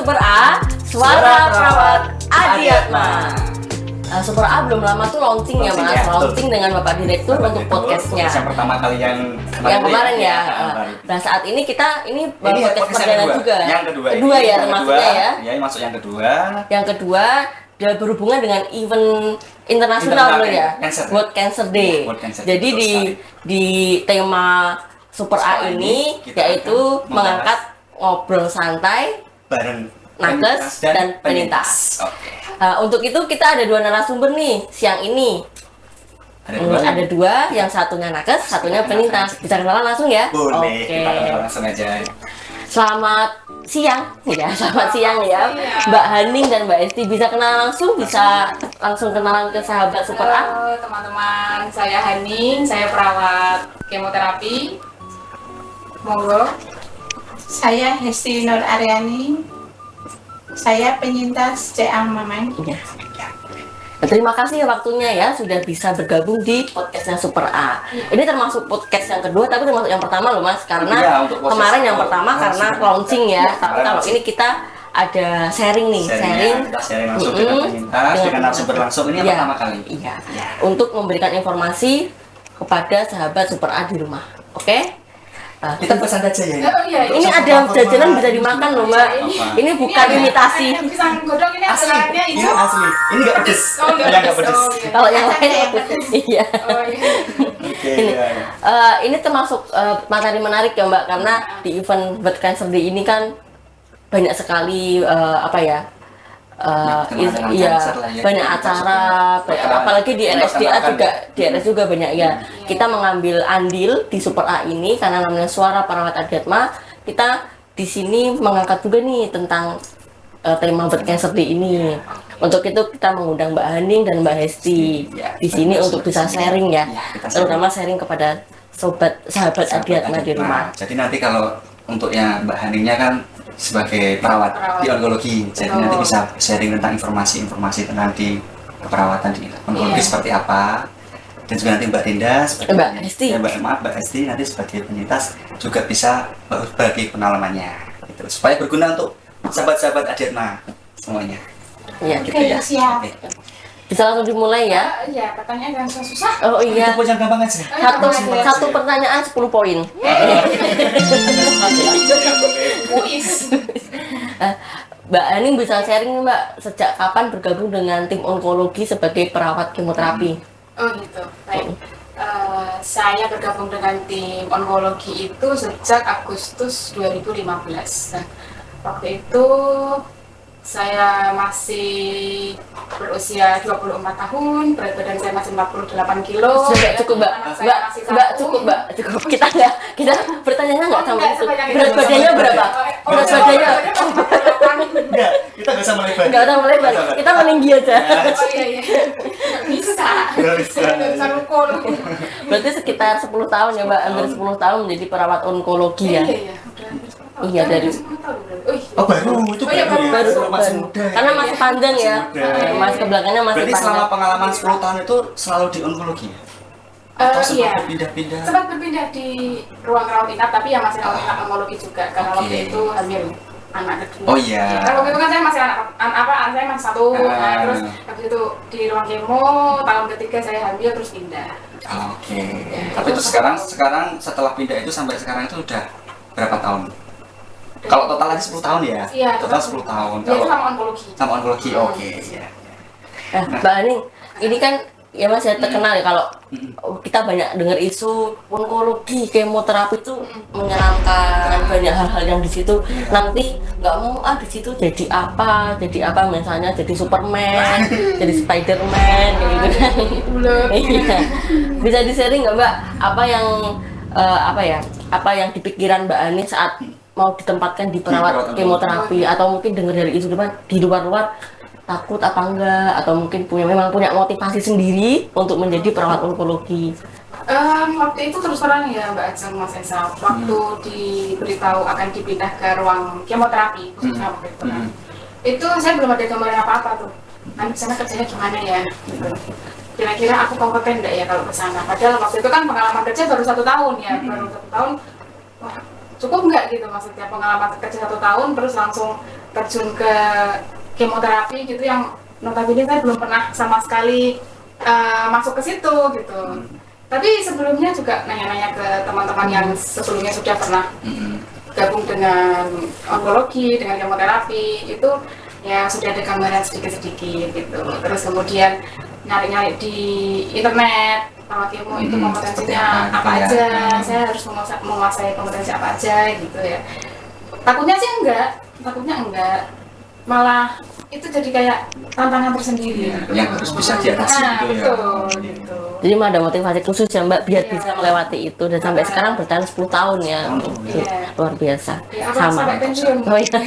Super A, Suara Perawat Adiatma. Super A belum lama tuh launching ya Mas, launching dengan Bapak Direktur untuk podcastnya. Yang pertama kali yang kemarin ya. Nah saat ini kita podcast perdana juga. Yang kedua ya termasuknya ya. Ya masuk yang kedua. Yang kedua dia berhubungan dengan event internasional loh ya, World Cancer Day. Jadi di tema Super A ini yaitu mengangkat ngobrol santai bareng nakes dan penyintas. Untuk itu kita ada 2 narasumber nih siang ini. Ada dua, yang satunya nakes, satunya penyintas. Bisa kenalan langsung ya? Boleh, kita kenalan langsung aja. Selamat siang ya, Mbak Haning dan Mbak Esti. Bisa kenalan langsung, bisa langsung kenalan ke sahabat Super A. Halo teman-teman, saya Haning, saya perawat kemoterapi. Monggo. Saya Hesti Nur Aryani, saya penyintas CA Mamang. Terima kasih waktunya ya sudah bisa bergabung di podcastnya Super A. Ini termasuk podcast yang kedua, tapi termasuk yang pertama loh Mas, karena kemarin yang pertama karena launching ya. Tapi kalau ini kita ada sharing nih, kita sharing langsung dengan penyintas, dengan narasumber langsung. Ini yang pertama kali. Iya. Untuk memberikan informasi kepada sahabat Super A di rumah. Oke? Kita pesan aja ya. Ini ada jajanan bisa dimakan loh Mbak. Ini bukan imitasi. Pisang godong ini Asli. telurnya Ini hijau. asli. Ini nggak pedes. Yang nggak pedes. Kalau yang lain iya. Oke. Ini termasuk materi menarik ya Mbak, karena di event World Cancer Day ini kan banyak sekali banyak acara, apalagi di RSDA juga banyak ya. Kita mengambil andil di Super A ini karena namanya Suara Perawat Adiatma. Kita di sini mengangkat juga nih tentang tema World Cancer Day ini. Untuk itu kita mengundang Mbak Haning dan Mbak Hesti di sini untuk bisa sharing ya, terutama sharing kepada sahabat Adiatma di rumah. Jadi nanti kalau untuk yang Mbak Haningnya kan sebagai perawat di onkologi, jadi nanti bisa sharing tentang informasi tentang di keperawatan di onkologi seperti apa. Dan juga nanti Mbak Dinda sebagai Mbak Hesti nanti sebagai penyintas juga bisa berbagi pengalamannya gitu, supaya berguna untuk sahabat-sahabat Adiatma semuanya. Iya, gitu ya. Siap. Bisa langsung dimulai ya. Iya, pertanyaan yang susah. Oh iya. Itu yang gampang aja. Satu pertanyaan 10 poin. Kuis. Mbak Haning bisa sharing nih Mbak, sejak kapan bergabung dengan tim onkologi sebagai perawat kemoterapi? Oh gitu, baik. Saya bergabung dengan tim onkologi itu sejak Agustus 2015. Nah, waktu itu saya masih berusia 24 tahun, berat badan saya masih 48 kilo. Sudah cukup Mbak, cukup. Kita bertanya nggak sama itu. Berat badannya berapa? Berat badannya? Enggak, kita nggak usah melebar. Nggak usah melebar, kita meninggi aja. Oh iya. Nggak bisa rukun. Berarti sekitar 10 tahun ya Mbak, hampir 10 tahun menjadi perawat onkologi ya? Iya dari. Baru itu masih muda. Karena masih panjang ya, masih ke belakangnya masih panjang. Berarti selama pengalaman 10 tahun itu selalu di onkologi ya? Atau sempat berpindah-pindah? Sempat berpindah di ruang rawat inap, tapi yang masih rawat inap onkologi juga, karena waktu itu hamil anak kedua. Oh iya. Karena waktu itu kan saya masih anak saya masih 1, nah, terus habis itu di ruang kemo tahun ketiga saya hamil terus pindah. Oke. Tapi itu sekarang setelah pindah itu sampai sekarang itu udah berapa tahun? Kalau total tadi 10 tahun ya? Iya, total 10 tahun. Ya, itu sama onkologi. Sama onkologi, oke. Ya. Mbak Haning, ini kan ya Mas ya terkenal ya kalau kita banyak dengar isu onkologi, kemoterapi itu menyeramkan, banyak hal-hal yang di situ nanti nggak mau di situ jadi apa misalnya jadi Superman, jadi Spiderman kayak gitu kan. Iya. Bisa di-sharing nggak Mbak apa yang di pikiran Mbak Haning saat mau ditempatkan di perawat kemoterapi, atau mungkin dengar dari isu depan di luar takut apa enggak, atau mungkin memang punya motivasi sendiri untuk menjadi perawat onkologi? Waktu itu terus terang ya Mbak Ajeng, Mas Esa, waktu diberitahu akan dipindah ke ruang kemoterapi khususnya waktu itu saya belum ada gambaran apa-apa tuh. Nanti sana kerjanya gimana ya? Kira-kira aku kompeten enggak ya kalau ke sana? Padahal waktu itu kan pengalaman kerja baru 1 tahun ya, baru 1 tahun. Wah, cukup nggak gitu maksudnya pengalaman kerja 1 tahun terus langsung terjun ke kemoterapi gitu yang notabene saya belum pernah sama sekali masuk ke situ gitu. Tapi sebelumnya juga nanya-nanya ke teman-teman yang sebelumnya sudah pernah gabung dengan onkologi, dengan kemoterapi, itu ya sudah ada gambaran sedikit-sedikit gitu. Terus kemudian nyari-nyari di internet, kalau kemo itu kompetensinya apa aja, saya harus menguasai kompetensi apa aja gitu ya. Takutnya enggak, malah itu jadi kayak tantangan tersendiri. Yang harus bisa diatasi gitu ya. Betul, gitu. Jadi mah ada motivasi khusus ya Mbak biar bisa melewati itu dan sampai sekarang bertahan 10 tahun ya. Luar biasa. Ya, sampai pensiun. Oh iya.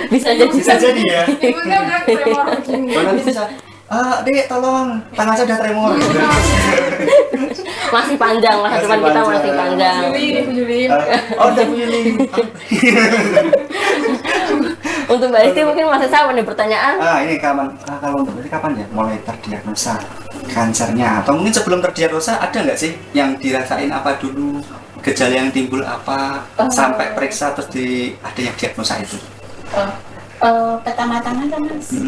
Bisa jadi. Bisa jadi ya. Ibunya udah tremor begini. Nanti bisa. Dek, tolong, tangan saya udah tremor. Masih panjang lah, Masih cuman kita panjang. masih panjang. Ibu Juli. Udah bunyi. Untuk Mbak Esti mungkin masih sama nih pertanyaan. Ini kalau untuk berarti kapan ya mulai terdiagnosa kansernya? Atau mungkin sebelum terdiagnosa ada nggak sih yang dirasain apa dulu? Gejala yang timbul apa? Sampai periksa terus ada yang diagnosa itu? Pertama-tama kan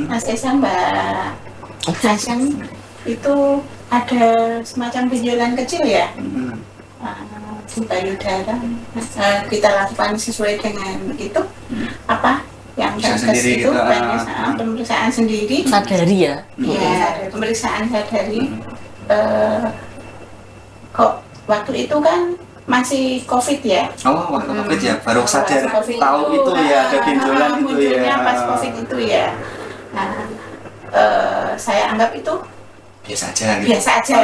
Mas Esa Mbak Hasan itu ada semacam benjolan kecil ya di payudara. Kita lakukan sesuai dengan itu apa yang sendiri itu gitu, pemeriksaan sendiri. Sadari ya. Ya, pemeriksaan sadari. Kok waktu itu kan masih COVID ya? Oh, waktu COVID ya, baru sadar COVID tahu itu ya ada benjolan itu munculnya ya. pas COVID itu ya. Nah, saya anggap itu Biasa aja gitu. biasa aja,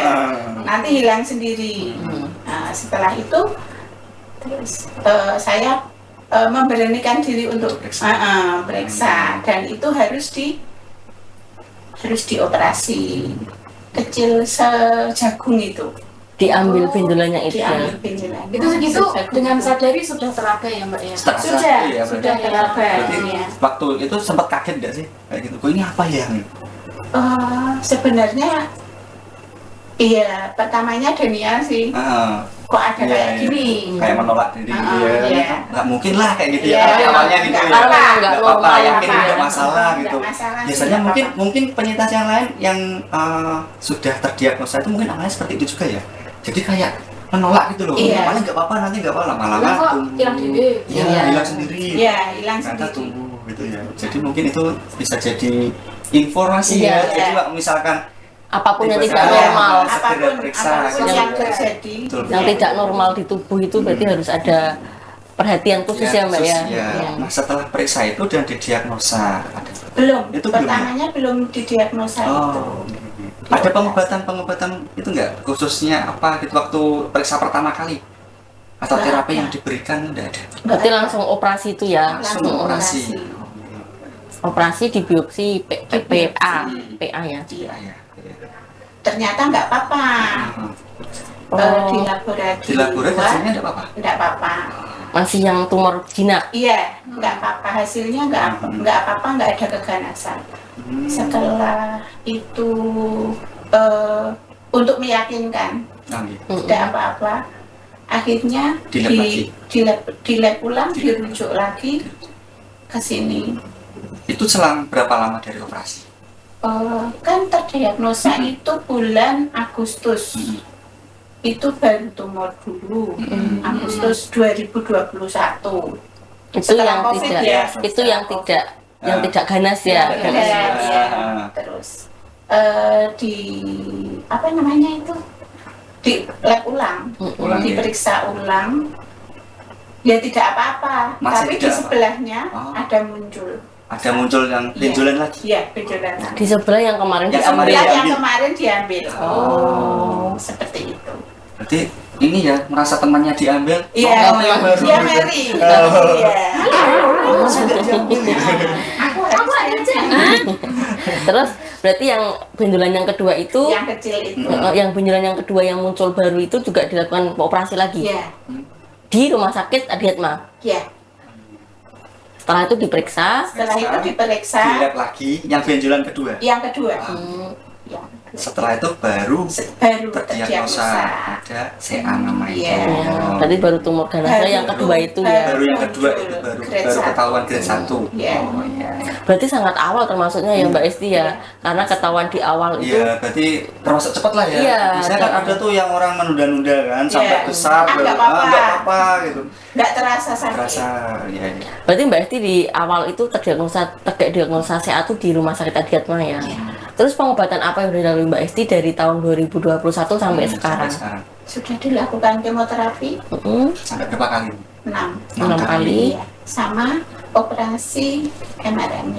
nanti hilang sendiri. Nah, setelah itu terus saya memberanikan diri untuk periksa dan itu harus dioperasi kecil sejagung itu. Diambil benjolannya itu. Diambil benjolan. Itu segitu dengan sadari sudah teraga ya Mbak ya? Sudah Iya, sudah berarti. teraga. Berarti Ya. waktu itu sempat kaget nggak sih? Kayak gitu, kok ini apa ya? Sebenarnya iya, pertamanya Dania sih. Kok ada Iya, kayak iya. gini? Kayak menolak diri gitu ya. Iya. Nggak mungkin lah kayak gitu Iya, ya. Tapi awalnya gitu nggak ya. apa-apa, nggak Nggak normal, apa-apa, yakin apa-apa. nggak masalah Nggak gitu. masalah sih, Biasanya nggak apa-apa. mungkin penyintas yang lain yang sudah terdiagnosa itu mungkin awalnya seperti itu juga ya. Jadi kayak menolak gitu loh. Iya. Paling nggak apa-apa, nanti nggak apa-apa. Malah Bilang kok tumbuh. hilang sendiri. Iya, Iya. hilang sendiri. Iya, hilang Ternyata sendiri. tumbuh gitu ya. Jadi mungkin itu bisa jadi informasi Iya. ya. Jadi kalau misalkan Apapun yang tiba-tiba tidak normal, segera periksa, apapun gitu. yang terjadi. Betul. yang tidak normal di tubuh itu berarti harus ada perhatian khusus ya Mbak ya. khusus, Iya. Nah, setelah periksa itu dan didiagnosa ada. Belum, Itu belum, pertamanya belum didiagnosa itu. Ada pengobatan itu enggak khususnya apa gitu waktu periksa pertama kali? Atau Nggak terapi ada. yang diberikan enggak ada? Berarti langsung operasi itu ya. Langsung operasi. Operasi di biopsi PA ya. Iya. Iya. Ternyata nggak apa-apa. Di laboratorium. Di laboratorium hasilnya enggak apa-apa. Nggak apa-apa. Masih yang tumor jinak. Iya, nggak apa-apa. Hasilnya nggak apa-apa, nggak ada keganasan. Setelah itu untuk meyakinkan tidak apa-apa, akhirnya Di lab lagi? di lab ulang, dirujuk lagi ke sini. Itu selang berapa lama dari operasi? Kan terdiagnosa itu bulan Agustus. Itu baru tumor dulu, Agustus 2021. Itu Setelah yang COVID tidak ya, itu setelah yang COVID. tidak yang tidak ganas ya. Iya, ganas. iya. Terus di apa namanya itu, di lab ulang, Ulang, ya. diperiksa ulang, ya tidak apa-apa. Masih Tapi tidak di apa. sebelahnya Oh. ada muncul, Ada muncul yang benjolan lagi. ya benjolan. Di sebelah yang kemarin Yang diambil. kemarin Yang diambil. kemarin diambil. Oh. Seperti itu. Berarti ini ya merasa temannya diambil. Iya, oh, yang baru. dia Mary. Oh. Iya. Sudah diambil ya. Aku harus aja. Terus berarti yang benjolan yang kedua itu Yang kecil itu. yang benjolan yang kedua yang muncul baru itu juga dilakukan operasi lagi Iya, di rumah sakit Adiatma. iya. Setelah itu diperiksa. Setelah itu diperiksa Di lab lagi yang benjolan kedua. yang kedua. Hmm, Yang Setelah itu baru baru terdiagnosa ada CA namanya. Iya. Oh. Berarti baru tumor ganas yang kedua itu ya. Baru yang kedua itu baru ketahuan grade 1. Iya. Oh iya. Berarti sangat awal termasuknya ya Mbak Esti ya. Karena ketahuan di awal itu. Iya, berarti termasuk cepat lah ya. Iya. Biasanya kan ada tuh yang orang menunda-nunda kan sampai Iya. besar, Nggak baru, apa-apa. nggak apa gitu. Nggak terasa sakit. Terasa, ya. Berarti Mbak Esti di awal itu terdiagnosa CA itu di Rumah Sakit Adiatma ya. Terus pengobatan apa yang dilalui Mbak Esti dari tahun 2021 sampai sekarang? Sudah dilakukan kemoterapi Sampai berapa kali? 6 6 kali. Iya. Sama operasi MRM.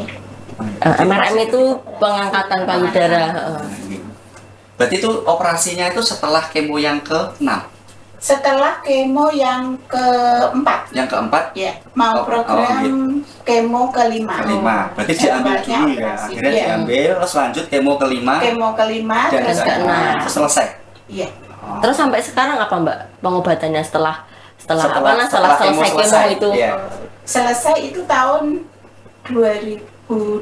MRM itu pengangkatan payudara. Berarti itu operasinya itu setelah kemo yang ke-6. Setelah kemo yang keempat, Yang keempat ya, mau program kemo kelima. kelima. Berarti diambil Jadwalnya dulu ya. operasi. Akhirnya Iya. diambil, terus lanjut kemo kelima Kemo kelima dan terus keenam. keenam. terus selesai. Iya. Oh. Terus sampai sekarang apa Mbak pengobatannya setelah Setelah selesai kemo kemo selesai, itu? iya. Selesai itu tahun 2022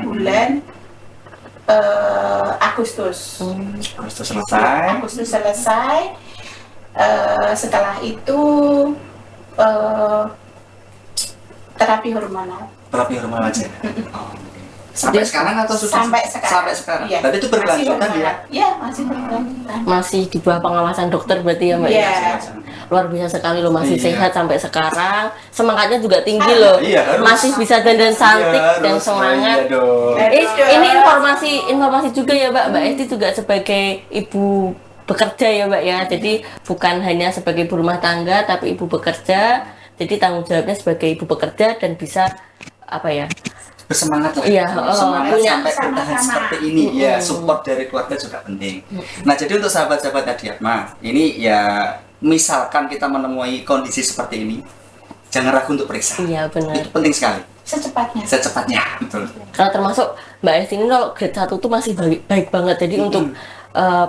bulan Agustus. Terus selesai. Agustus selesai. Setelah itu terapi hormonal. Terapi hormonal aja. Oh. Sampai sekarang atau sudah? Sampai sekarang. Sampai sekarang. Iya. Berarti itu berkelanjutan Masih ya? hormonal. Iya, masih berkelanjutan. Masih di bawah pengawasan dokter berarti ya Mbak? Iya. Luar biasa sekali loh, masih Iya. sehat sampai sekarang. Semangatnya juga tinggi loh. Iya, harus. Masih bisa dandan cantik Iya, dan harus. semangat. Iya dong. Ini informasi juga ya Mbak Esti juga sebagai ibu bekerja ya Mbak ya. Jadi bukan hanya sebagai ibu rumah tangga tapi ibu bekerja. Jadi tanggung jawabnya sebagai ibu bekerja dan bisa apa ya? Bersemangat lah. Iya, Semangat punya sampai bertahan sama-sama. seperti ini. Ya, support dari keluarga juga penting. Nah, jadi untuk sahabat-sahabat Adiatma, ini ya misalkan kita menemui kondisi seperti ini, jangan ragu untuk periksa. Iya benar. Itu penting sekali. Secepatnya. Secepatnya, betul. Karena termasuk Mbak Esti ini kalau grade 1 tuh masih baik banget. Jadi untuk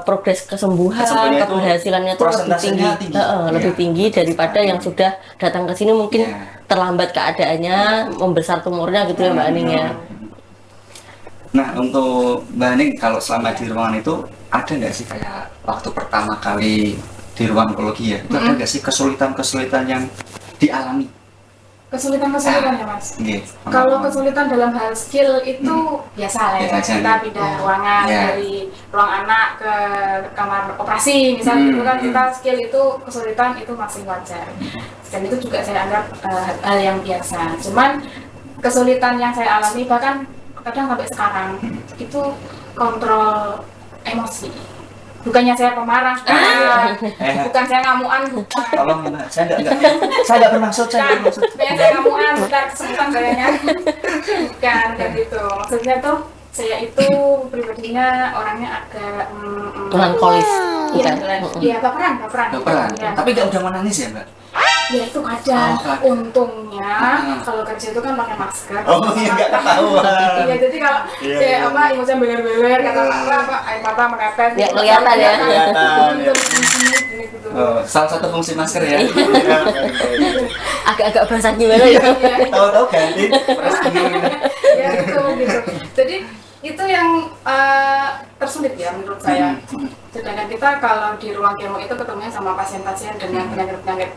progres kesembuhan, Kesembuhannya itu keberhasilannya itu lebih tinggi, prosentasenya tinggi. lebih Iya. tinggi daripada yang sudah datang ke sini mungkin Iya. terlambat keadaannya, membesar tumornya gitu ya Mbak Aning ya. Nah, untuk Mbak Aning, kalau selama di ruangan itu ada nggak sih kayak waktu pertama kali di ruang onkologi ya, itu ada nggak sih kesulitan-kesulitan yang dialami? Kesulitan-kesulitan ya Mas. Nggih. Kalau kesulitan dalam hal skill itu biasa lah ya. Biasa aja, Kita nih. pindah ruangan Iya. dari ruang anak ke kamar operasi misalnya gitu kan, kita skill itu kesulitan itu masih wajar. Dan itu juga saya anggap hal yang biasa. Cuman kesulitan yang saya alami bahkan kadang sampai sekarang itu kontrol emosi. Bukannya saya pemarah, bukan saya ngamuan, bukan. Tolong, Mbak. Saya nggak bermaksud, Kayak saya ngamuan, bentar kesulitan kayaknya. Bukan kayak gitu. Maksudnya tuh saya itu pribadinya orangnya agak Melankolis. Iya, Bukan. iya baperan. Baperan. Iya. Tapi nggak udah menangis ya, Mbak? Ya itu kadang. Oh, kadang. Untungnya kalau kerja itu kan pakai masker. Oh, iya, nggak ketahuan. Iya, jadi kalau Iya, kayak iya. apa emosi beler-beler kata apa air mata menetes. Ya, kelihatan ya. Kelihatan, ya. Gitu. Oh, salah satu fungsi masker ya. Agak-agak basah gimana ya? Tahu-tahu ganti peres dingin. Ya gitu. Jadi itu yang tersulit ya menurut saya. Sedangkan kita kalau di ruang kemo itu ketemunya sama pasien-pasien dengan penyakit-penyakit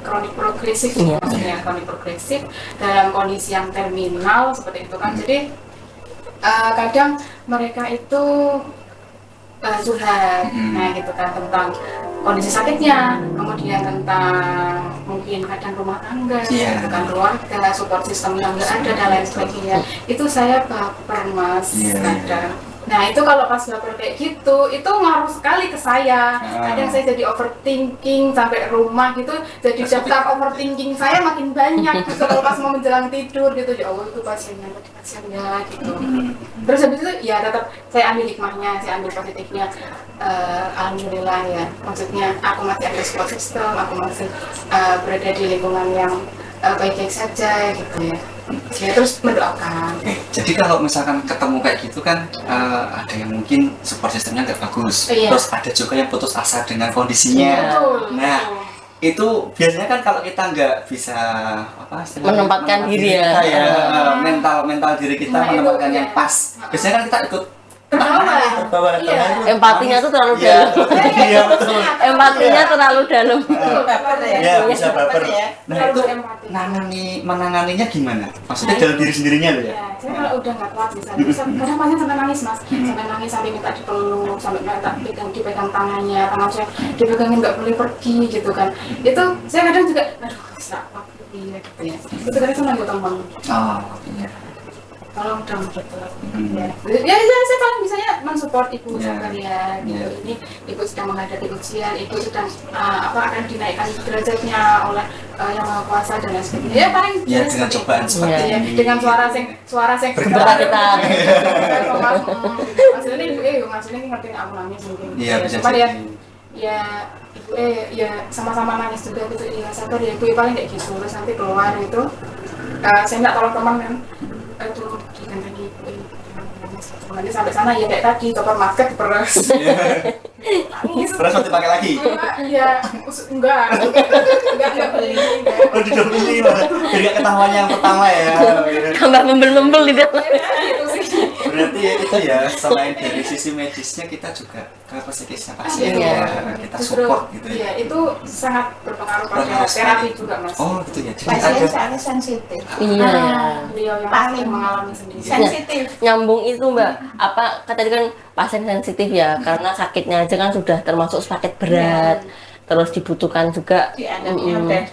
kronik progresif, Iya. maksudnya kronik progresif dalam kondisi yang terminal seperti itu kan. Jadi kadang mereka itu curhat, nah gitu kan, tentang kondisi sakitnya, kemudian tentang mungkin kadang rumah tangga, Iya. bukan keluarga, support system yang nggak ada dan lain sebagainya. Itu saya baper Mas Iya. kadang. Nah itu kalau pas baper kayak gitu, itu ngaruh sekali ke saya. Kadang saya jadi overthinking sampai rumah gitu, jadi daftar overthinking saya makin banyak gitu kalau pas mau menjelang tidur gitu. Ya Allah itu pasiennya gitu. Terus habis itu ya tetap saya ambil hikmahnya, saya ambil positifnya. Alhamdulillah ya, maksudnya aku masih ada support system, aku masih berada di lingkungan yang baik-baik saja gitu ya. Ya terus mendoakan. Jadi kalau misalkan ketemu kayak gitu kan ada yang mungkin support sistemnya nggak bagus, Iya. terus ada juga yang putus asa dengan kondisinya. Betul. Nah, itu biasanya kan kalau kita nggak bisa apa istilahnya, Menempatkan diri ya. kita mental diri kita Nah, itu, menempatkan iya. yang pas. Biasanya kan kita ikut Terbawa Iya. Empatinya tuh terlalu Iya, dalam. iya betul. Empatinya terlalu dalam. Baper ya. Iya, bisa baper. ya. Nah itu menanganinya gimana? Maksudnya dalam diri sendirinya loh ya? Ya, saya kalau udah nggak kuat misalnya, kadang pasien sampai nangis mas, sampai nangis sampai minta dipeluk, sampai minta dipegang tangannya, tangan saya dipegangin nggak boleh pergi gitu kan. Itu saya kadang juga, aduh bisa waktu iya gitu ya. Itu kadang senang gue teman. Oh iya. Tolong dong gitu. Ya, saya paling misalnya mensupport ibu Ya. sekalian gitu. Ya. Ini ibu sedang menghadapi ujian, ibu sedang akan dinaikkan derajatnya oleh yang maha kuasa dan lain sebagainya. Ya paling Ya jenis dengan seperti cobaan itu. seperti Ya, ini. dengan suara sing Bergetar-getar. Maksudnya ibu maksudnya ngertiin aku nangis mungkin. Iya bisa Cuma ya jadi. ya ibu ya sama-sama nangis juga gitu. Iya sabar ya ibu paling kayak gitu. Terus nanti keluar itu saya nggak tolong teman kan. Itu diganti ibu. Nanti sampai sana ya kayak tadi topar masker diperes. Nangis. Terus mau dipakai lagi? Ya enggak beli. Oh didobeli malah. Jadi nggak ketahuan yang pertama ya. Tambah membel-membel di dalam. Itu sih. Berarti ya itu ya selain dari sisi medisnya kita juga ke psikisnya pasien Iya. ya kita Justru, support gitu iya, ya. itu sangat berpengaruh pada Berpengaruh terapi sekali. juga mas. Oh gitu ya. Jadi Pasien ada soalnya sensitif. Iya. Beliau yang Paling mengalami sendiri. Sensitif. Nyambung itu Mbak, apa tadi kan pasien sensitif ya, karena sakitnya aja kan sudah termasuk sakit berat, terus dibutuhkan juga Dianggapnya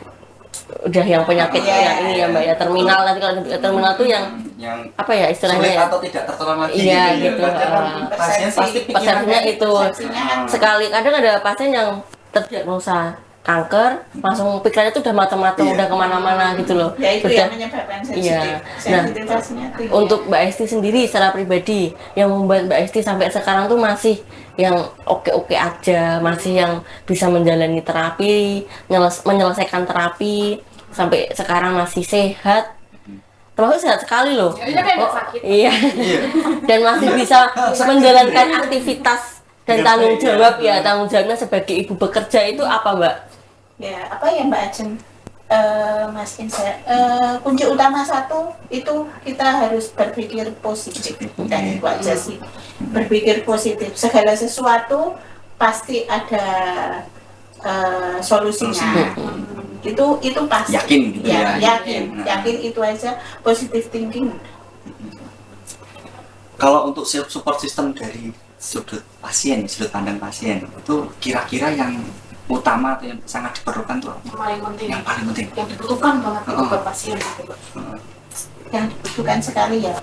udah yang penyakit Iya. yang ini ya Mbak ya, terminal. Nanti kalau terminal tuh yang yang apa ya istilahnya sulit ya, atau tidak tertolong lagi Iya, gitu ya. gitu. Kadang kan pasien pasti pikir persepsinya itu. Persepsinya kan Sekali kadang ada pasien yang terdiagnosa kanker, langsung pikirannya tuh udah macam-macam, Iya. udah kemana-mana gitu loh. ya itu Udah. yang menyebabkan sensitif. Iya. Nah, Sensitivitasnya tinggi. Untuk Mbak Esti sendiri secara pribadi, yang membuat Mbak Esti sampai sekarang tuh masih yang oke-oke aja, masih yang bisa menjalani terapi, menyelesaikan terapi, sampai sekarang masih sehat, termasuk sehat sekali loh. Iya, kayak nggak sakit. Iya. Iya. Dan masih bisa menjalankan aktivitas dan tanggung jawab ya, tanggung jawabnya sebagai ibu bekerja itu apa Mbak? Ya, apa ya Mbak Ajeng? Mas Insa, kunci utama satu itu kita harus berpikir positif dan itu aja sih, berpikir positif. Segala sesuatu pasti ada solusinya. Itu pasti. Yakin gitu ya. Yakin itu aja, positive thinking. Kalau untuk support system dari sudut pasien, sudut pandang pasien itu kira-kira yang utama atau yang sangat diperlukan tuh Yang paling penting. yang paling penting. Yang dibutuhkan banget itu Oh. buat pasien gitu. Yang dibutuhkan sekali ya.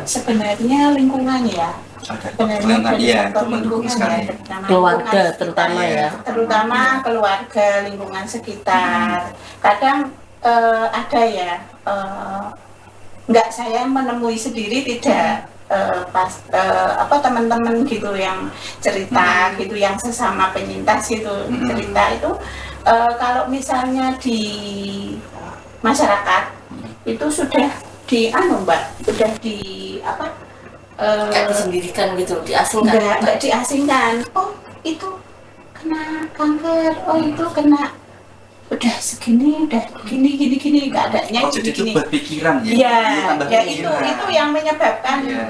Sebenarnya lingkungan ya. Ada Sebenarnya kelihatan iya itu faktor mendukung lingkungan sekali. ya, terutama Keluarga lingkungan sekitar. terutama ya. Terutama keluarga, lingkungan sekitar. Kadang ada ya, nggak saya menemui sendiri tidak teman-teman gitu yang cerita gitu, yang sesama penyintas gitu cerita itu kalau misalnya di masyarakat itu sudah Mbak, sudah di Kayak disendirikan gitu, diasingkan. nggak diasingkan. Oh itu kena kanker, oh itu kena udah segini, udah gini keadaannya Oh, jadi itu gini. buat pikiran ya. Iya, tambah ya pikiran. itu yang menyebabkan Iya.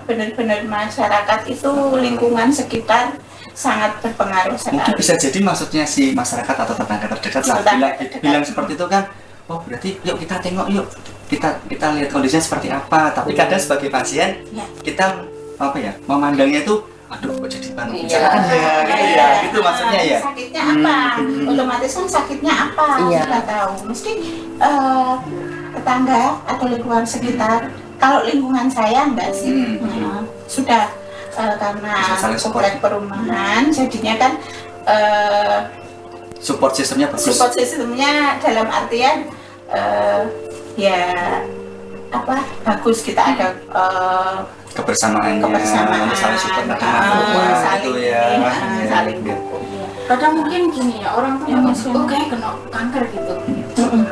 benar-benar masyarakat itu lingkungan sekitar sangat berpengaruh Mungkin sekali. bisa jadi maksudnya si masyarakat atau tetangga terdekat saat Tetangga bilang, terdekat. bilang seperti itu kan, oh berarti yuk kita tengok yuk, kita lihat kondisinya seperti apa. Tapi kadang sebagai pasien Ya. kita apa ya memandangnya itu, aduh kok jadi baru Iya. bicara ya, gitu ya, gitu maksudnya ya. Sakitnya apa? Otomatis kan sakitnya apa? Iya. Kita tahu. Mesti tetangga atau lingkungan sekitar. Kalau lingkungan saya enggak sih, sudah karena Bisa saling support. komplek perumahan, jadinya kan Support sistemnya bagus. support sistemnya dalam artian ya bagus, kita ada Kebersamaannya, kebersamaan, saling support satu sama lain, saling gitu ya. ini, saling dukung. Kadang mungkin gini ya, orang tuh oh kayak kena kanker gitu.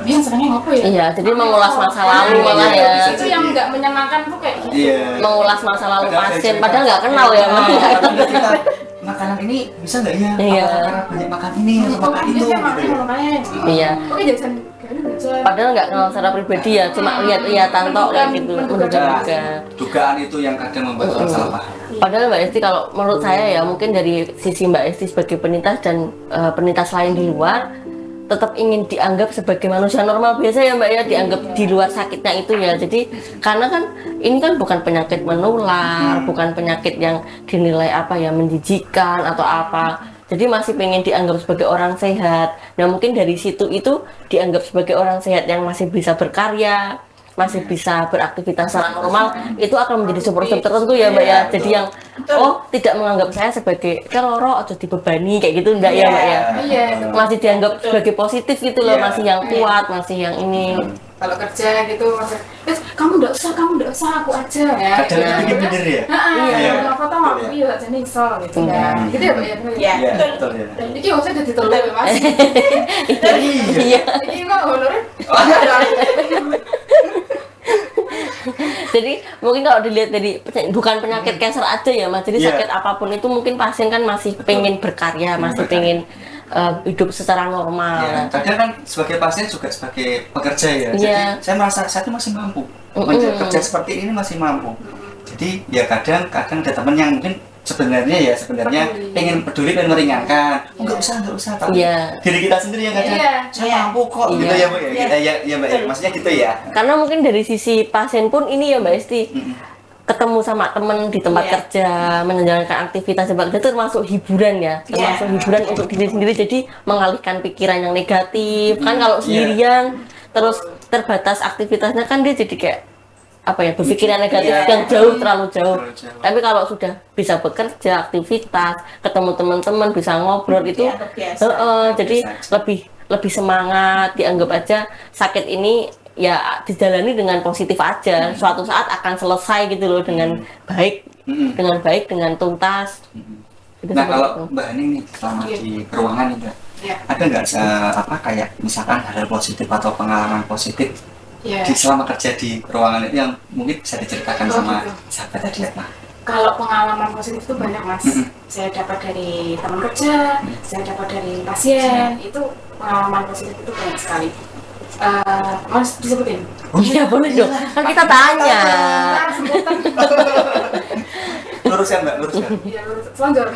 Dia senangnya ngopo ya? Iya, jadi mengulas masa lalu malah ya. Itu yang nggak menyenangkan tuh kayak gitu. Iya. Mengulas masa lalu Kadang pasien, saya padahal juga- nggak kenal ya. Oh, Mas. kadang kita makanan ini bisa nggak ya? Iya. Apa karena banyak makan ini atau makan itu? Dia Gitu makanya ya. makanya Iya. oke jajan aja. Padahal nggak kenal secara pribadi ya, cuma lihat-lihatan tok kayak gitu, menduga-duga. Dugaan itu yang kadang membuat orang salah paham. Padahal Mbak Esti, kalau menurut saya ya, mungkin dari sisi Mbak Esti sebagai penintas dan penintas lain di luar, tetap ingin dianggap sebagai manusia normal biasa ya Mbak ya, dianggap di luar sakitnya itu ya. Jadi karena kan ini kan bukan penyakit menular, bukan penyakit yang dinilai apa ya, menjijikan atau apa. Jadi masih pengen dianggap sebagai orang sehat. Nah mungkin dari situ itu dianggap sebagai orang sehat yang masih bisa berkarya, masih bisa beraktivitas secara normal, itu akan menjadi support system tertentu ya Mbak ya. Jadi yang tidak menganggap saya sebagai keloro atau dibebani kayak gitu enggak ya Mbak ya. Iya. Masih dianggap sebagai positif gitu loh, masih yang kuat, masih yang ini. Kalau kerja gitu, kamu nggak usah, aku aja ya. Kadang itu bikin bener ya. Iya. Kalau foto mau iya jadi nyesel gitu ya. Gitu ya Mbak ya. Ya, Iya, betul. betul ya. Dan ini maksudnya jadi telu ya Mas. Iya. Ini kok honornya? Jadi mungkin kalau dilihat dari bukan penyakit cancer aja ya Mas. Jadi Iya. sakit apapun itu mungkin pasien kan masih pengen berkarya, masih pengen hidup secara normal. Ya, kadang kan sebagai pasien juga sebagai pekerja ya. Jadi Iya. saya merasa saya itu masih mampu. Kerja seperti ini masih mampu. Jadi ya kadang ada teman yang mungkin sebenarnya pengen peduli, pengen meringankan. Enggak usah. Tapi Iya. diri kita sendiri yang kadang Iya. saya mampu kok gitu ya Mbak ya. Kita ya Mbak ya. Maksudnya gitu ya. Karena mungkin dari sisi pasien pun ini ya Mbak Esti, ketemu sama temen di tempat kerja, menjalankan aktivitas tempat kerja itu termasuk hiburan ya, termasuk hiburan untuk diri sendiri, jadi mengalihkan pikiran yang negatif. Kan kalau sendirian terus terbatas aktivitasnya kan dia jadi kayak apa ya, berpikiran negatif yang terlalu jauh. Tapi kalau sudah bisa bekerja, aktivitas, ketemu teman-teman, bisa ngobrol itu jadi lebih semangat, dianggap aja sakit ini ya dijalani dengan positif aja, suatu saat akan selesai gitu loh dengan baik, dengan tuntas. Gitu. Nah kalau Mbak Haning nih selama di ruangan nih Mbak, ada nggak kayak misalkan hal positif atau pengalaman positif di selama kerja di ruangan itu yang mungkin bisa diceritakan sama sahabat tadi ya Pak? Kalau pengalaman positif itu banyak Mas. Saya dapat dari teman kerja, saya dapat dari pasien, itu pengalaman positif itu banyak sekali. Mas disebutin? Iya boleh dong, kan kita tanya. Luruskan Mbak, luruskan. Iya, selonjor.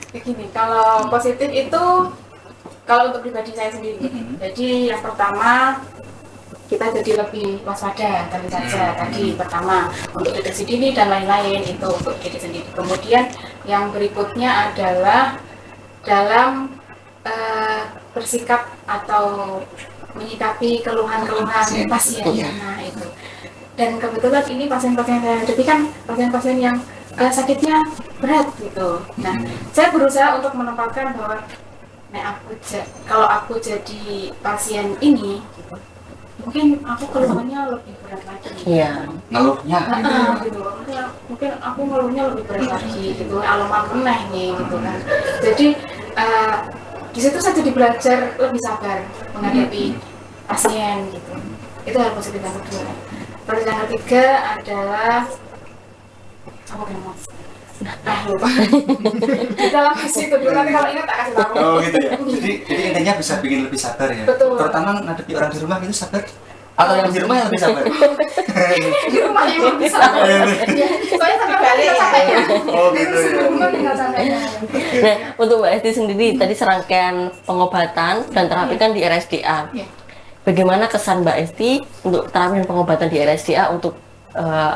Kayak gini, kalau positif itu kalau untuk pribadi saya sendiri. Jadi yang pertama kita jadi lebih waspada tadi saja. Tadi pertama untuk deteksi dini dan lain-lain itu untuk diri sendiri. Kemudian yang berikutnya adalah dalam bersikap atau menyikapi keluhan-keluhan pasien. Nah itu. Dan kebetulan ini pasien-pasien saya hadapi kan pasien-pasien yang sakitnya berat gitu. Nah, saya berusaha untuk menempatkan bahwa kalau aku jadi pasien ini gitu, mungkin aku keluhannya lebih berat lagi. Iya. Ngeluhnya Gitu. Mungkin aku ngeluhnya lebih berat lagi gitu. Alamat meneh nih gitu kan. Jadi di situ saya jadi belajar lebih sabar menghadapi pasien gitu. Itu hal positif yang kedua. Terus yang ketiga adalah apa yang mau? Lupa. Kita langsung situ dulu, nanti kalau ingat tak kasih tahu. Oh gitu ya. Jadi intinya bisa bikin lebih sabar ya. Betul. Terutama ngadepi orang di rumah itu sabar. Atau yang di rumah yang lebih sabar. Di rumah yang lebih sabar. Soalnya sampai balik capek ya. Oh gitu ya. Di rumah tinggal capeknya. Nah, untuk Mbak Esti sendiri tadi serangkaian pengobatan dan terapi kan di RSDA. Iya. Bagaimana kesan Mbak Esti untuk terapi dan pengobatan di RSDA untuk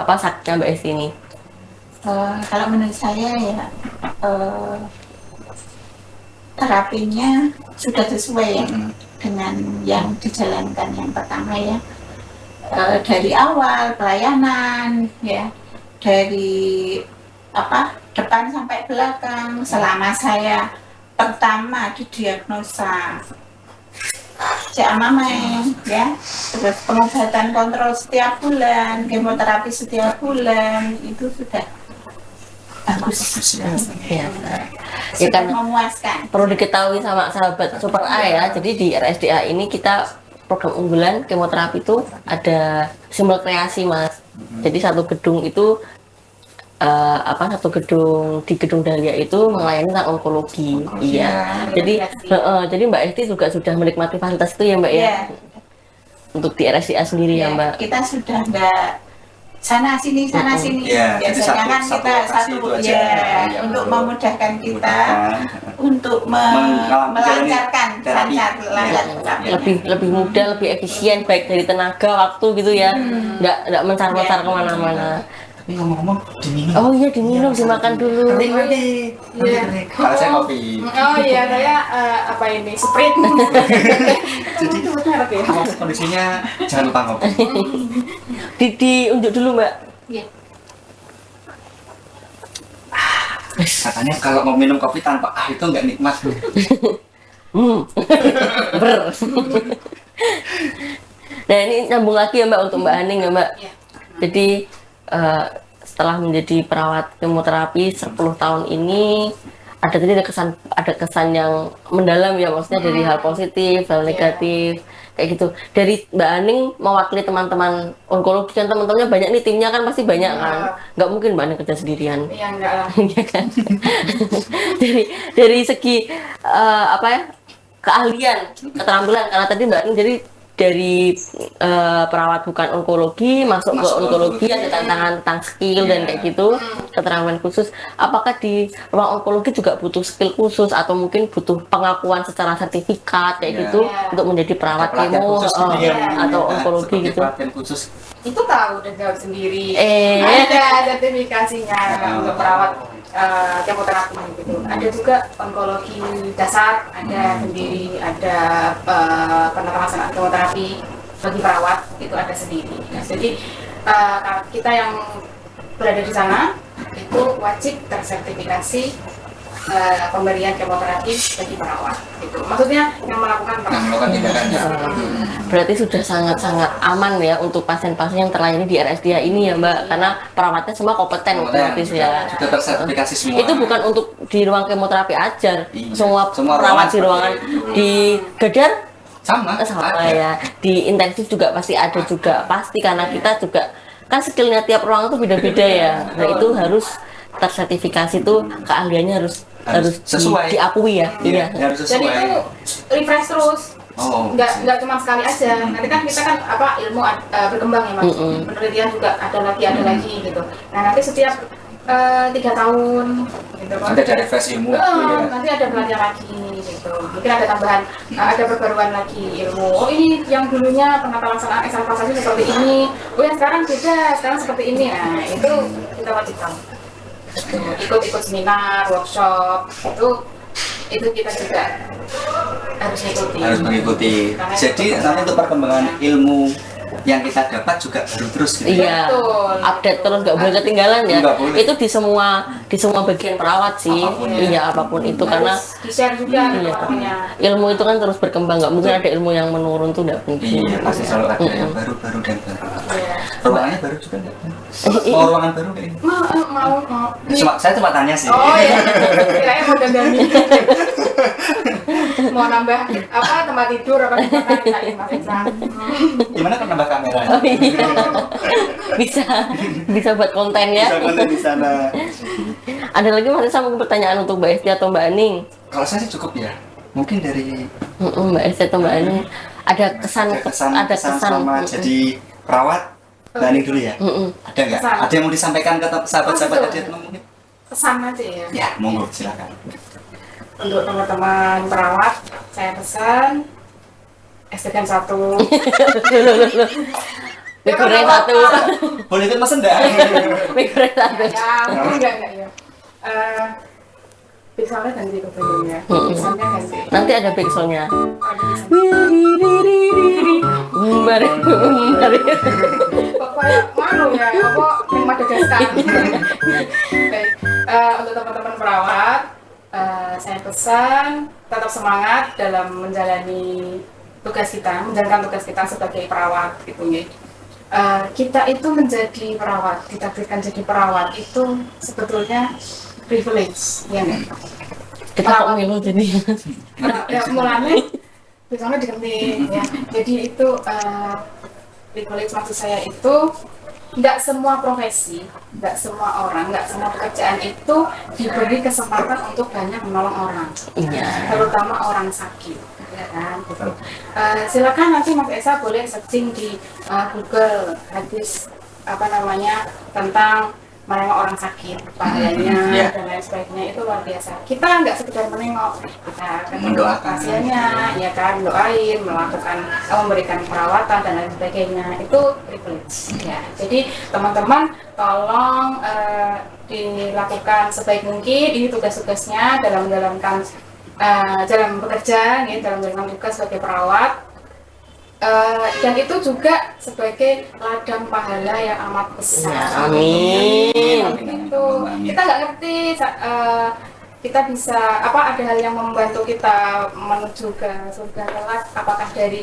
sakitnya Mbak Esti ini? Kalau menurut saya ya terapinya sudah sesuai ya dengan yang dijalankan yang pertama ya, dari awal pelayanan ya, dari depan sampai belakang selama saya pertama didiagnosa Amameng ya, terus pengobatan kontrol setiap bulan, kemoterapi setiap bulan, itu sudah bagus Ya, sudah kan memuaskan. perlu diketahui sama sahabat Super A ya. Jadi di RSDA ini kita program unggulan kemoterapi itu ada simbol kreasi Mas. Jadi satu gedung itu satu gedung di Gedung Dahlia itu melayani tentang onkologi. Iya. Jadi Mbak Esti juga sudah menikmati fasilitas itu ya Mbak ya. Iya. Untuk di RSIA sendiri ya Mbak. Kita sudah nggak sana sini Iya, jadi biasanya kan satu kita lokasi itu aja. Ya, untuk betul. memudahkan kita untuk Melancarkan lancar Lebih mudah, lebih efisien baik dari tenaga, waktu gitu ya. Nggak mencar-mencar kemana-mana. Tapi ngomong-ngomong diminum. Oh iya diminum, dimakan dulu. Nanti. Kalau saya kopi. Oh iya, saya apa ini Sprite. Jadi itu merek ya. kalau kondisinya jangan lupa ngopi. Diunjuk dulu Mbak. Iya. Katanya kalau mau minum kopi tanpa itu nggak nikmat. Ber. Nah ini nyambung lagi ya Mbak untuk Mbak Haning ya Mbak. Iya. Jadi setelah menjadi perawat kemoterapi 10 tahun ini ada kesan yang mendalam ya, maksudnya dari hal positif, hal negatif kayak gitu. Dari Mbak Aning mewakili teman-teman onkologi kan, teman-temannya banyak nih, timnya kan pasti banyak kan, nggak mungkin Mbak Aning kerja sendirian. Iya enggak lah. Ya kan? dari segi keahlian, keterampilan, karena tadi Mbak Aning jadi dari perawat bukan onkologi masuk ke onkologi, ada tantangan tentang skill dan kayak gitu, keterampilan khusus. Apakah di ruang onkologi juga butuh skill khusus atau mungkin butuh pengakuan secara sertifikat kayak gitu untuk menjadi perawat kemo atau onkologi gitu? Pelatihan khusus. Itu tahu dan jawab sendiri. Eh. Ada sertifikasinya untuk perawat kemoterapi gitu. Ada juga onkologi dasar, ada sendiri, ada penelaksanaan kemoterapi bagi perawat itu ada sendiri. Nah, jadi kita yang berada di sana itu wajib tersertifikasi pemberian kemoterapi bagi perawat. Gitu. Maksudnya yang melakukan tindakannya. Berarti sudah sangat-sangat aman ya untuk pasien-pasien yang terlayani di RSDA ini ya Mbak, karena perawatnya semua kompeten otomatis ya. Sudah tersertifikasi semua. Itu bukan untuk di ruang kemoterapi aja, Iya. semua Semua perawat ruangan di ruangan seperti di Gadar sama sama ya, di intensif juga pasti ada juga, pasti karena kita juga kan skillnya tiap ruangan itu beda-beda ya. Nah itu harus tersertifikasi tuh, keahliannya harus sesuai. diakui ya. Iya, harus Dan sesuai. itu refresh terus. Oh, nggak cuma sekali aja. Nanti kan kita kan ilmu berkembang ya Mas. Penelitian juga ada lagi gitu. Nah nanti setiap 3 tahun gitu. Nanti ada refresh ilmu gitu ya. Nanti ada belajar lagi gitu. Mungkin ada tambahan, ada perbaruan lagi ilmu. Oh ini yang dulunya penata laksanaan eksaltasi seperti ini. Oh yang sekarang beda, sekarang seperti ini. Nah itu kita wajib tahu. Ikut seminar, workshop itu kita juga harus mengikuti. Jadi nanti untuk perkembangan ilmu yang kita dapat juga baru terus gitu. Iya, update terus, nggak boleh ketinggalan ya. Itu di semua bagian perawat sih. Apapun itu, karena di-share juga ilmu itu kan terus berkembang, nggak mungkin ada ilmu yang menurun tuh, nggak mungkin. Iya, pasti selalu ada yang baru dan baru. Ruangannya baru juga nggak? Mau ruangan baru kayak ini? Mau. Saya cuma tanya sih. Oh iya, kirain mau dandani. Mau nambah tempat tidur apa gimana? Gimana kalau nambah kamera? Oh iya, bisa buat konten ya. Bisa konten di sana. Ada lagi masih sama pertanyaan untuk Mbak Esti atau Mbak Aning? Kalau saya sih cukup ya. Mungkin dari Mbak Esti atau Mbak Aning ada kesan sama jadi perawat. Mbak Aning dulu ya. Ada nggak? Ada yang mau disampaikan ke sahabat-sahabat tadi mungkin? Pesan aja ya. Ya, monggo silakan. Untuk teman-teman perawat, saya pesan SDM 1. Mikurnya 1. Boleh ikut mas enggak? Mikurnya 1. Ya, enggak ya. Pixelnya ganti ke videonya. Pixelnya ganti. Nanti ada pixelnya. Pokoknya mana ya? Apa yang Madagaskar? Baik. Untuk teman-teman perawat, saya pesan tetap semangat dalam menjalankan tugas kita sebagai perawat gitu ya. Kita itu menjadi perawat, ditakdirkan jadi perawat itu sebetulnya privilege, ya nggak? Kita kok ngilu jadi. Ya mulanya misalnya diganti ya. Jadi itu privilege maksud saya itu nggak semua profesi, nggak semua orang, nggak semua pekerjaan itu diberi kesempatan untuk banyak menolong orang, Iya. terutama orang sakit, ya kan? Gitu. Silakan nanti Mas Esa boleh searching di Google hadis tentang menengok orang sakit, bahayanya Yeah. dan lain sebagainya, itu luar biasa. Kita nggak sekedar menengok, kita ketemu Mendoakan pasiennya, ya kan, doain, memberikan perawatan dan lain sebagainya, itu privilege. Ya, jadi teman-teman tolong dilakukan sebaik mungkin. Ini tugas-tugasnya dalam menjalankan dalam bekerja, ya, dalam menjalankan tugas sebagai perawat. Dan itu juga sebagai ladang pahala yang amat besar. Ya, amin. Itu kita nggak ngerti, kita bisa ada hal yang membantu kita menuju ke surga kelak, apakah dari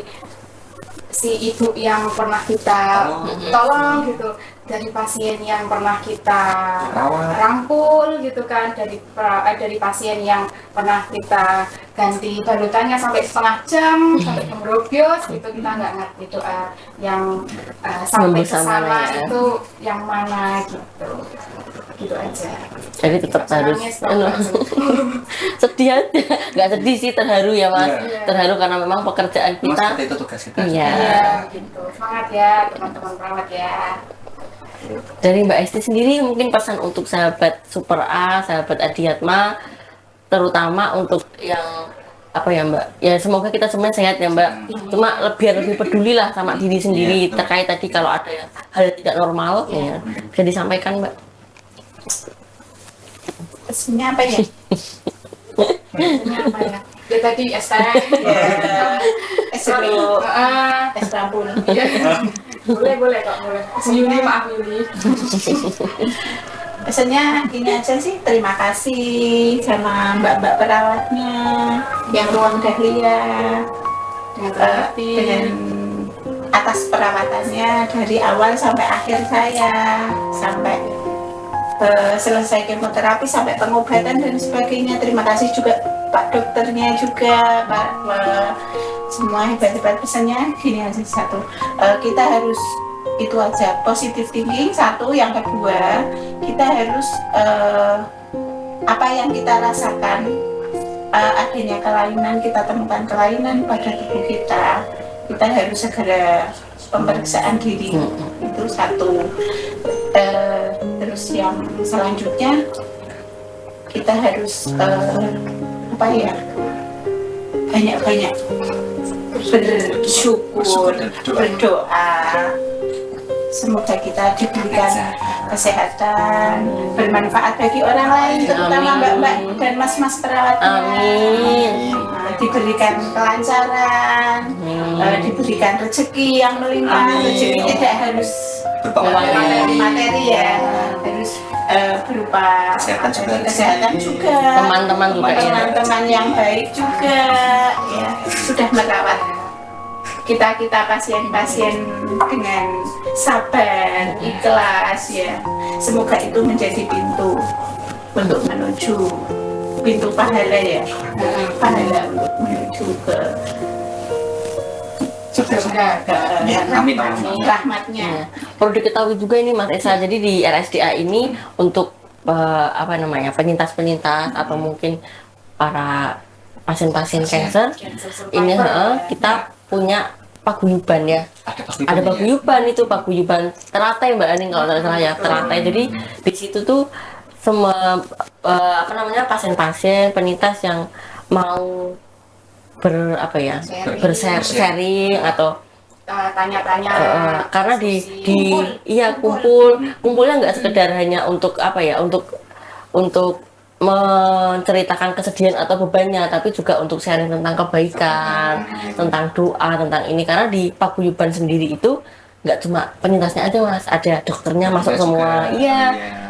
si ibu yang pernah kita tolong gitu, dari pasien yang pernah kita rangkul gitu kan, dari pasien yang pernah kita ganti balutannya sampai setengah jam sampai kemerobios gitu, kita nggak ngerti doa yang sampai ke sana ya. itu yang mana gitu aja. Jadi tetap harus Nangis, dong. sedih aja, nggak sedih sih, terharu ya Mas, Iya. terharu karena memang pekerjaan Memang kita. seperti itu tugas kita. Iya. Iya, gitu. Semangat ya teman-teman perawat ya. Dari Mbak Esti sendiri mungkin pesan untuk sahabat Super A, sahabat Adiatma, terutama untuk yang apa ya Mbak, ya semoga kita semua sehat ya Mbak, cuma lebih peduli lah sama diri sendiri terkait tadi kalau ada hal yang tidak normal ya bisa disampaikan Mbak. Pesannya apa ya? Ini apa ya? Ya tadi es teh. Es jeruk, Ah, es rabun. iya. Boleh kok, boleh. Yuli, maaf Yuli. Pesannya ini aja sih, terima kasih sama mbak-mbak perawatnya yang ruang dahlia dengan atas perawatannya dari awal sampai akhir saya, sampai selesai kemoterapi sampai pengobatan dan sebagainya. Terima kasih juga Pak dokternya juga, Pak semua hebat-hebat. Pesannya gini aja satu, kita harus itu aja, positive thinking satu, yang kedua kita harus apa yang kita rasakan, adanya kelainan, kita temukan kelainan pada tubuh kita harus segera pemeriksaan diri, itu satu. Terus yang selanjutnya kita harus apa ya, banyak-banyak bersyukur, berdoa, semoga kita diberikan kesehatan, bermanfaat bagi orang lain, terutama mbak-mbak dan mas-mas perawatnya. Amin. Diberikan kelancaran, diberikan rezeki yang melimpah. Rezeki tidak harus Berupa materi ya, harus berupa kesehatan juga, Teman-teman juga ya. teman-teman yang baik juga, ya sudah merawat kita pasien-pasien dengan sabar, ikhlas ya. Semoga itu menjadi pintu untuk menuju pintu pahala ya, pahala untuk menuju ke Amin. rahmatnya. Perlu diketahui juga ini Mas Esa, jadi di RSDA ini untuk penyintas-penyintas atau mungkin para pasien-pasien kanker ini kita punya paguyuban ya. Ada paguyuban itu, paguyuban teratai Mbak Aning kalau tidak salah ya, teratai. Jadi di situ tuh semua pasien-pasien penyintas yang mau bersharing atau tanya-tanya, karena kumpulnya nggak sekedar hanya untuk untuk menceritakan kesedihan atau bebannya, tapi juga untuk sharing tentang kebaikan, tentang doa, tentang ini. Karena di paguyuban sendiri itu nggak cuma penyintasnya aja Mas, ada dokternya masuk semua,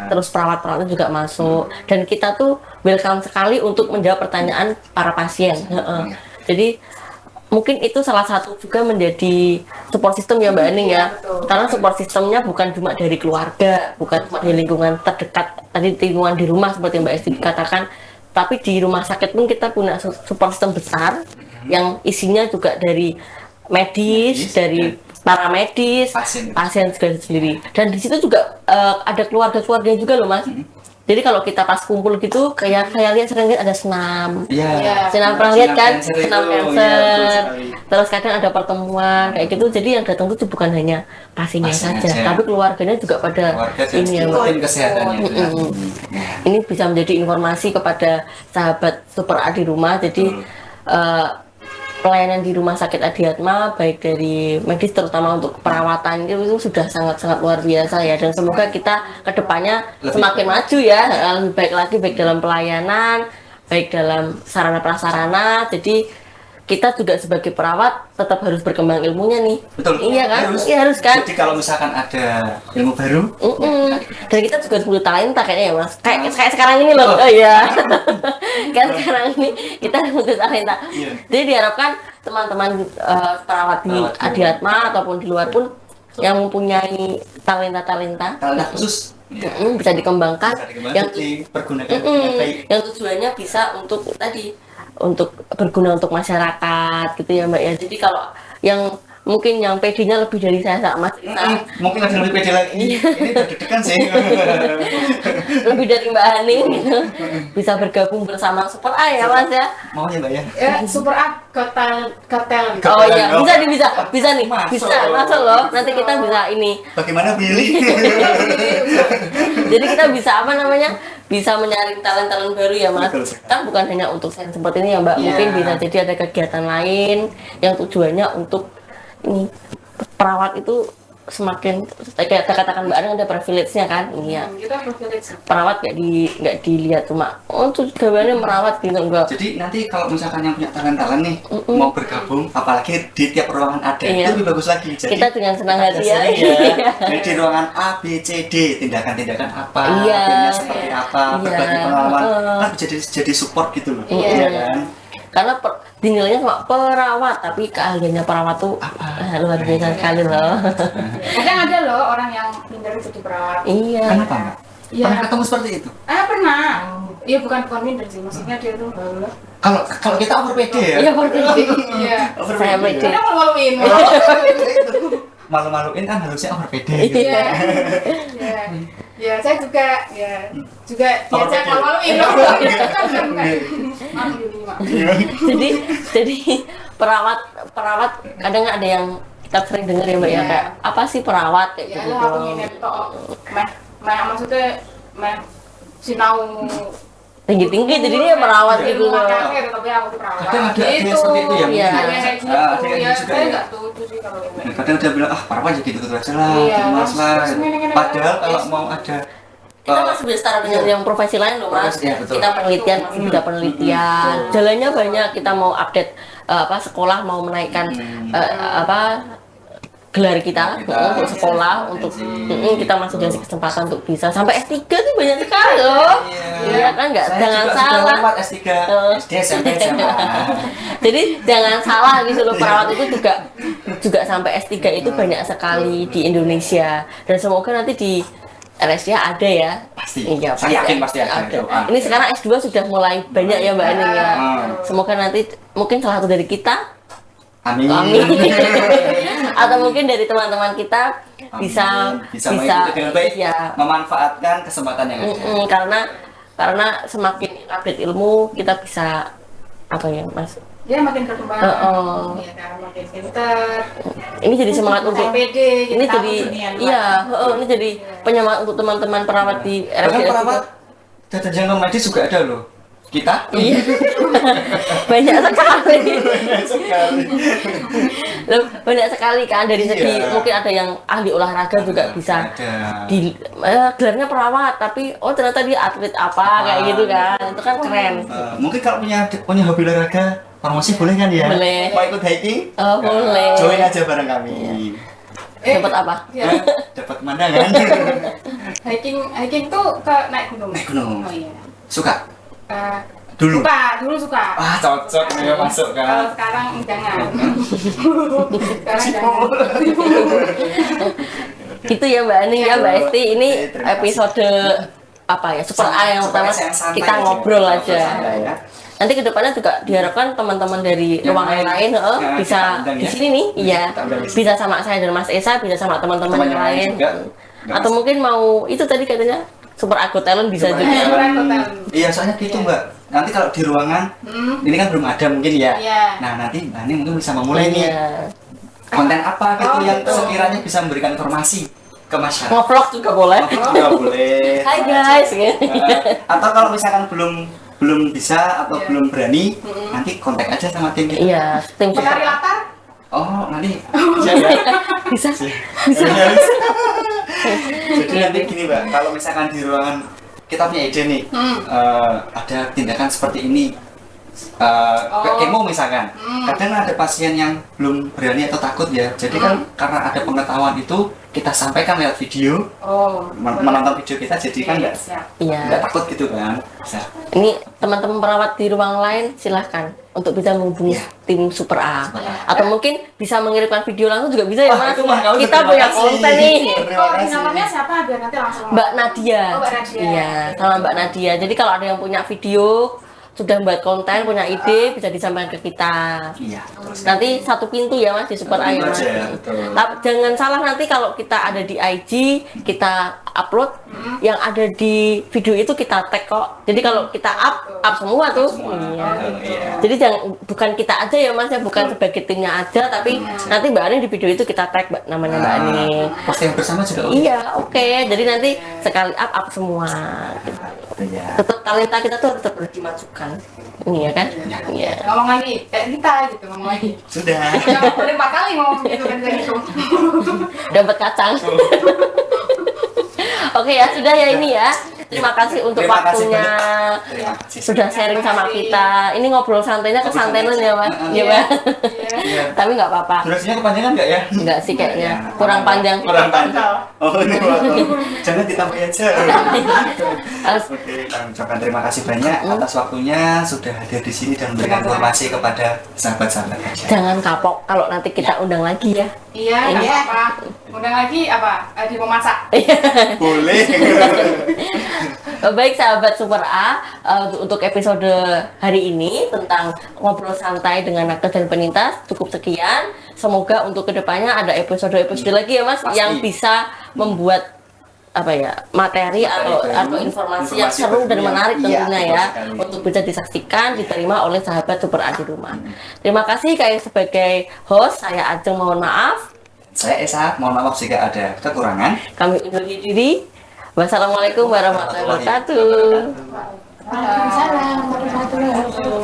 terus perawat-perawatnya juga masuk, dan kita tuh welcome sekali untuk menjawab pertanyaan para pasien. Jadi mungkin itu salah satu juga menjadi support system ya Mbak Aning ya, karena support systemnya bukan cuma dari keluarga, bukan cuma dari lingkungan terdekat, tadi lingkungan di rumah seperti Mbak Esti katakan, tapi di rumah sakit pun kita punya support system besar yang isinya juga dari medis, dari para medis, pasien segala sendiri. Dan di situ juga ada keluarga-keluarga juga loh Mas. Jadi kalau kita pas kumpul gitu, kayak saya lihat sering lihat ada senam. Iya. Senam pernah lihat kan? Senam itu, cancer. iya, Terus kadang ada pertemuan kayak gitu. Jadi yang datang itu bukan hanya pasiennya Pasien saja, aja. tapi keluarganya juga pada ini ya. Mbak. tim kesehatannya itu. Ini bisa menjadi informasi kepada sahabat Super A di rumah. Jadi pelayanan di rumah sakit Adiatma baik dari medis terutama untuk perawatan itu sudah sangat-sangat luar biasa ya, dan semoga kita kedepannya semakin maju ya, lebih baik lagi baik dalam pelayanan, baik dalam sarana prasarana. Jadi kita juga sebagai perawat tetap harus berkembang ilmunya nih. Betul. Iya kan? Iya harus kan? Jadi kalau misalkan ada ilmu baru, Dan kita juga perlu talenta kayaknya ya Mas. Kayak sekarang ini loh. Oh iya. Kayak sekarang ini kita butuh talenta. Iya. Jadi diharapkan teman-teman perawat di Adiatma ataupun di luar pun yang mempunyai talenta khusus bisa dikembangkan, yang dipergunakan dengan baik. yang tujuannya bisa untuk untuk berguna untuk masyarakat gitu ya Mbak ya. Jadi kalau yang mungkin yang PD-nya lebih dari saya sama Mas Rita, Mungkin ada lebih pede lagi. Ini deg-degan sih. lebih dari Mbak Hani gitu, bisa bergabung bersama Super A ya Mas ya. Mau ya Mbak ya? Ya, Super A Gotel. Oh iya, bisa nih, Masuk. bisa masuk loh. Nanti kita bisa ini. Bagaimana pilih? Jadi kita bisa apa namanya? Bisa menyaring talent-talent baru ya Mas. Betul sekali. Kan bukan hanya untuk saya seperti ini ya Mbak. Iya. Mungkin bisa jadi ada kegiatan lain yang tujuannya untuk ini perawat itu semakin kayak katakan Mbak Ana ada privilege-nya kan. Iya. Kita privilege. Perawat nggak dilihat cuma tuh gawaannya merawat gitu enggak. Jadi nanti kalau misalkan yang punya talent nih mau bergabung, apalagi di tiap ruangan ada, Iya. itu lebih bagus lagi. Jadi Kita dengan senang hati ya. Jadi di ruangan A, B, C, D, tindakan-tindakan apa, Iya. timnya seperti apa, Iya. berbagi pengalaman, kan jadi support gitu loh. Iya. Iya kan? Karena dinilainya cuma perawat, tapi keahliannya perawat tuh luar biasa sekali loh. Kadang ada loh orang yang pintar jadi perawat. Iya. Kenapa Mbak? Iya. Pernah ketemu seperti itu? Pernah. Iya, bukan minder sih, maksudnya dia tuh Kalau kita over PD ya? Iya, over PD. Iya. Over Saya PD. PD. Kadang malu-maluin. Malu-maluin kan harusnya over PD. gitu. Iya. Iya. Ya, saya juga diajak PD. malu-maluin loh. Kan. Malu. jadi perawat kadang ada yang kita sering dengar ya Mbak ya, Iya. kayak apa sih perawat kayak Ya gitu. lah, aku ngene tok. Maksudnya sinau Tinggi-tinggi jadinya perawat gitu loh. tapi aku tuh perawat. Kadang ada yang seperti itu ya, Iya. Ada yang kayak gitu. Ada yang Ya, juga saya ya. nggak setuju sih kalau yang kayak gitu. Kadang dia bilang perawat ya gitu aja lah, Iya, mas lah. terus ngene-ngene. Padahal kalau mau ada Kita masih bisa setara dengan yang profesi lain loh Mas. Iya, betul. Kita penelitian masih bisa penelitian. Jalannya banyak, kita mau update sekolah mau menaikkan gelar kita untuk sekolah, untuk kita masih dikasih kesempatan untuk bisa sampai S3 itu banyak sekali loh. Iya kan, nggak, jangan salah. S3, SD, SMP, SMA. Jadi jangan salah gitu loh, perawat itu juga sampai S3 itu banyak sekali di Indonesia, dan semoga nanti di RSDA ada ya. Pasti. Iya, Saya yakin pasti ada. Ini sekarang S2 sudah mulai banyak ya Mbak Aning ya. Semoga nanti mungkin salah satu dari kita, Amin. atau mungkin dari teman-teman kita bisa mengikuti dengan baik, ya. memanfaatkan kesempatan yang ada. Karena semakin update ilmu kita bisa apa ya Mas? Dia makin berkembang. Ya, karena makin pinter. Ini jadi semangat untuk PD, ini jadi ini jadi penyemangat untuk teman-teman perawat di Bahkan RSDA perawat juga. data jangka medis juga ada loh. Kita? Iya. Banyak sekali. Loh, banyak sekali kan dari segi mungkin ada yang ahli olahraga juga bisa di gelarnya perawat tapi ternyata dia atlet apa kayak gitu kan. Itu kan keren. Mungkin kalau punya hobi olahraga, farmasi boleh kan ya? Boleh. Mau ikut hiking? Oh, boleh. Join aja bareng kami. Dapat apa? Ya. Dapat pemandangan. Hiking tuh ke naik gunung. Naik gunung. Oh iya. Suka? Dulu suka. Ah, cocok nih masuk Kalau kan. sekarang jangan. Sekarang jangan. Gitu ya Mbak Ani ya Mbak Esti, ini Terima kasih. episode apa ya Super A yang pertama Santai kita aja. ngobrol aja. Santai ya. Nanti kedepannya juga diharapkan teman-teman dari Yang ruangan lain. lain Nah, bisa kita undang di ya. sini nih, iya. Kita undang di sini. Bisa sama saya dan Mas Esa, bisa sama teman-teman Teman yang lain. juga. Nggak Atau masalah. mungkin mau itu tadi katanya Super Aku Talent bisa Super juga. Aku Talent. Iya, soalnya gitu Mbak. Nanti kalau di ruangan ini kan belum ada mungkin ya. Iya. Nah, nanti Mbak Ani mungkin bisa memulai nih Iya. konten apa gitu Oh, yang gitu. sekiranya bisa memberikan informasi ke masyarakat. Nge-vlog juga boleh. Nggak boleh. Hai guys, gitu. Atau kalau misalkan belum bisa atau Iya. belum berani, nanti kontak aja sama tim kita. Iya, tim Penari latar? Oh, nanti bisa ya. bisa. Iya. Jadi nanti gini Mbak, kalau misalkan di ruangan kita punya ide nih, ada tindakan seperti ini, kayak kemo misalkan, kadang ada pasien yang belum berani atau takut ya, jadi kan karena ada pengetahuan itu kita sampaikan lewat video, Oh, menonton video kita, jadi kan nggak Iya. takut gitu kan, bisa. Ini teman-teman perawat di ruang lain silahkan untuk bisa menghubungi Iya. tim Super A. Super A. Atau mungkin bisa mengirimkan video langsung juga bisa ya Wah, Mas. itu mah kalau Kita terima punya kasih. konten nih. Terima Oh, kasih. namanya siapa biar nanti langsung Mbak Nadia. Oh, Mbak Nadia. Iya, sama Mbak Nadia. Jadi kalau ada yang punya video, sudah buat konten, punya ide, bisa disampaikan ke kita. Iya. Terus Nanti satu pintu ya Mas di Super A ya Mas. aja, betul. Tapi jangan salah nanti kalau kita ada di IG, kita upload, yang ada di video itu kita tag kok. Jadi kalau kita up semua tuh. Iya. Iya. Jadi jangan bukan kita aja ya Mas ya, bukan sebagai timnya aja, tapi nanti Mbak Ani di video itu kita tag namanya Mbak Ani. Posting bersama juga. Iya, oke. Jadi nanti sekali up semua. Iya. Tetap talenta kita tuh tetap harus dimasukkan. Ini ya kan? Iya. ngomong lagi kayak kita gitu ngomong lagi. Sudah. Jangan boleh 4 kali ngomong gitu kan kayak gitu. Dapat kacang. Oke ya, sudah ya ini ya. Terima kasih untuk Terima kasih waktunya. banyak. Terima kasih. Sudah sharing sama kasih. kita. Ini ngobrol santainya kesantenan ya, Mas. Iya, Iya. Mas. Iya. Iya. Tapi nggak apa-apa. Durasinya kepanjangan nggak ya? Enggak sih kayaknya. Ya. Kurang panjang. Kurang panjang. Oh, ini waktu. Jangan ditambah aja. Harus Oke, kami ucapkan terima kasih banyak atas waktunya sudah hadir di sini dan memberikan informasi kepada sahabat-sahabat. jangan kapok kalau nanti kita undang lagi ya. Iya, nggak Iya. apa-apa. Undang lagi apa? Di memasak. Boleh. Baik sahabat Super A, untuk episode hari ini tentang ngobrol santai dengan nakes dan penyintas cukup sekian. Semoga untuk kedepannya ada episode-episode lagi ya Mas Pasti. yang bisa membuat apa ya materi atau baru, informasi yang informasi seru dan baru. menarik Iya, tentunya betul ya sekali. untuk bisa disaksikan diterima oleh sahabat Super A di rumah. Terima kasih kayak sebagai host, saya Ajeng mohon maaf. Saya Esa, mohon maaf jika ada kekurangan. Kami undur diri. Wassalamualaikum warahmatullahi wabarakatuh. Waalaikumsalam warahmatullahi wabarakatuh.